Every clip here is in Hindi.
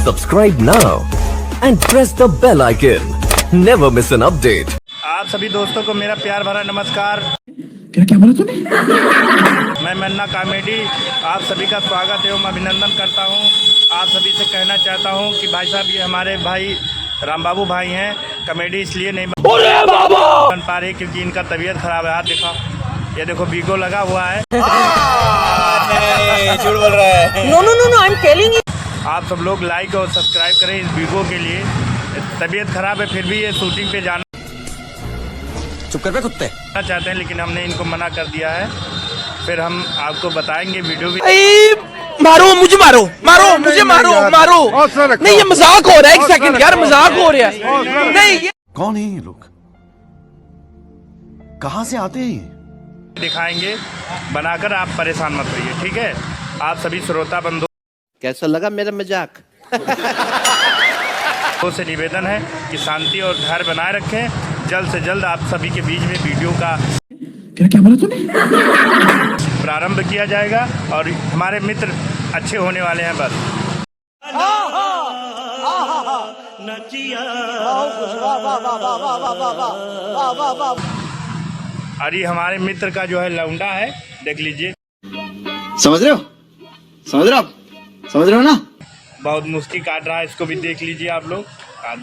Subscribe now and press the bell icon. Never miss an update. आप सभी दोस्तों को मेरा प्यार भरा नमस्कार। क्या बोला तूने? मैं मन्ना कॉमेडी आप सभी का स्वागत एवं अभिनंदन करता हूं। आप सभी से कहना चाहता हूं कि भाई साहब ये हमारे भाई राम बाबू भाई हैं। कॉमेडी इसलिए नहीं बन पा रही क्योंकि इनका तबीयत खराब है। हाथ दिखा, ये देखो बीगो लगा हुआ है। झूठ बोल रहा है। No I am telling you. आप सब लोग लाइक और सब्सक्राइब करें इस बीगो के लिए। तबीयत खराब है फिर भी ये शूटिंग पे जाना चुप कर बे कुत्ते। चाहते हैं लेकिन हमने इनको मना कर दिया है। फिर हम आपको बताएंगे वीडियो भी। मारो मुझे, मारो मुझे, मारो नहीं ये मजाक हो रहा है। एक सेकंड यार, मजाक हो रहा है। नहीं कौन है ये लोग, कहां से आते हैं ये? दिखाएंगे बनाकर, आप परेशान मत होइए, ठीक है। आप सभी श्रोता बंधु कैसा लगा मेरा मजाक? तो से निवेदन है कि शांति और धैर्य बनाए रखें। जल्द से जल्द आप सभी के बीच में वीडियो का क्या बोला तूने? प्रारंभ किया जाएगा और हमारे मित्र अच्छे होने वाले हैं बस। और ये हमारे मित्र का जो है लौंडा है, देख लीजिए। समझ रहे हो ना? बहुत मुश्किल काट रहा है, इसको भी देख लीजिए आप लोग।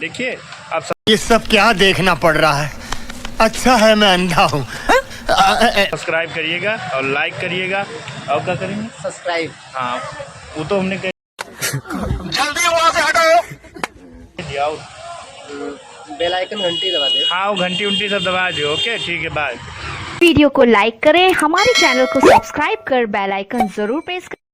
देखिए आप ये सब क्या देखना पड़ रहा है। अच्छा है मैं अंधा हूँ। सब्सक्राइब करिएगा और लाइक करिएगा और क्या करेंगे, सब्सक्राइब। हाँ वो तो हमने जल्दी वहाँ से हटो। दिया। बेल आइकन घंटी दबा दे। हाँ वो घंटी सब दबा दो। ओके ठीक है, बाय। वीडियो को लाइक करें, हमारे चैनल को सब्सक्राइब कर बेल आइकन जरूर प्रेस करें।